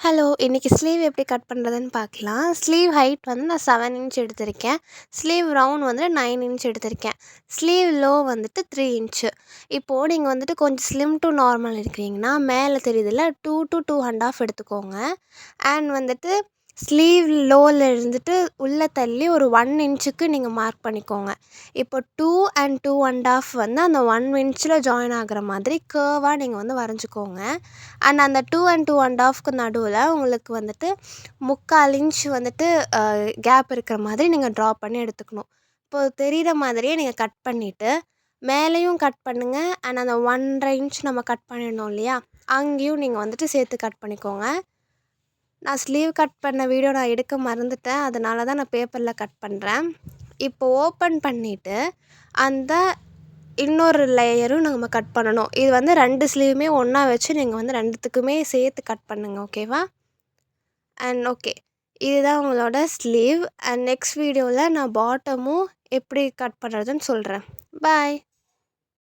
Hello! இன்னைக்கு sleeve எப்படி cut பண்ணுறதுன்னு பார்க்கலாம். ஸ்லீவ் ஹைட் வந்து நான் 7 இன்ச் எடுத்திருக்கேன். ஸ்லீவ் ரவுண்ட் வந்து 9 இன்ச் எடுத்திருக்கேன். ஸ்லீவ் லோ வந்துட்டு 3 இன்ச்சு. இப்போது நீங்கள் வந்துட்டு கொஞ்சம் ஸ்லிம் டு நார்மல் இருக்கிறீங்கன்னா, மேலே தெரியுதுல்ல 2 to 2 1/2 எடுத்துக்கோங்க. அண்ட் வந்துட்டு ஸ்லீவ் லோவில் இருந்துட்டு உள்ளே தள்ளி ஒரு 1 இன்ச்சுக்கு நீங்கள் மார்க் பண்ணிக்கோங்க. இப்போ 2 and 2 1/2 வந்து அந்த 1 இன்ச்சில் ஜாயின் ஆகிற மாதிரி கர்வாக நீங்கள் வந்து வரைஞ்சிக்கோங்க. அண்ட் அந்த 2 and 2 1/2க்கு நடுவில் உங்களுக்கு வந்துட்டு 3/4 இன்ச் வந்துட்டு கேப் இருக்கிற மாதிரி நீங்கள் ட்ரா பண்ணி எடுத்துக்கணும். இப்போ தெரிகிற மாதிரியே நீங்கள் கட் பண்ணிவிட்டு மேலேயும் கட் பண்ணுங்கள். அண்ட் அந்த 1.5 இன்ச் நம்ம கட் பண்ணிடணும் இல்லையா, அங்கேயும் நீங்கள் வந்துட்டு சேர்த்து கட் பண்ணிக்கோங்க. நான் ஸ்லீவ் கட் பண்ண வீடியோ நான் எடுக்க மறந்துட்டேன், அதனால தான் நான் பேப்பரில் கட் பண்ணுறேன். இப்போ ஓப்பன் பண்ணிவிட்டு அந்த இன்னொரு லேயரும் நம்ம கட் பண்ணணும். இது வந்து 2 ஸ்லீவுமே ஒன்றா வச்சு நீங்கள் வந்து 2த்துக்குமே சேர்த்து கட் பண்ணுங்கள், ஓகேவா? அண்ட் ஓகே, இதுதான் உங்களோட ஸ்லீவ். அண்ட் நெக்ஸ்ட் வீடியோவில் நான் பாட்டமும் எப்படி கட் பண்ணுறதுன்னு சொல்கிறேன். பாய்.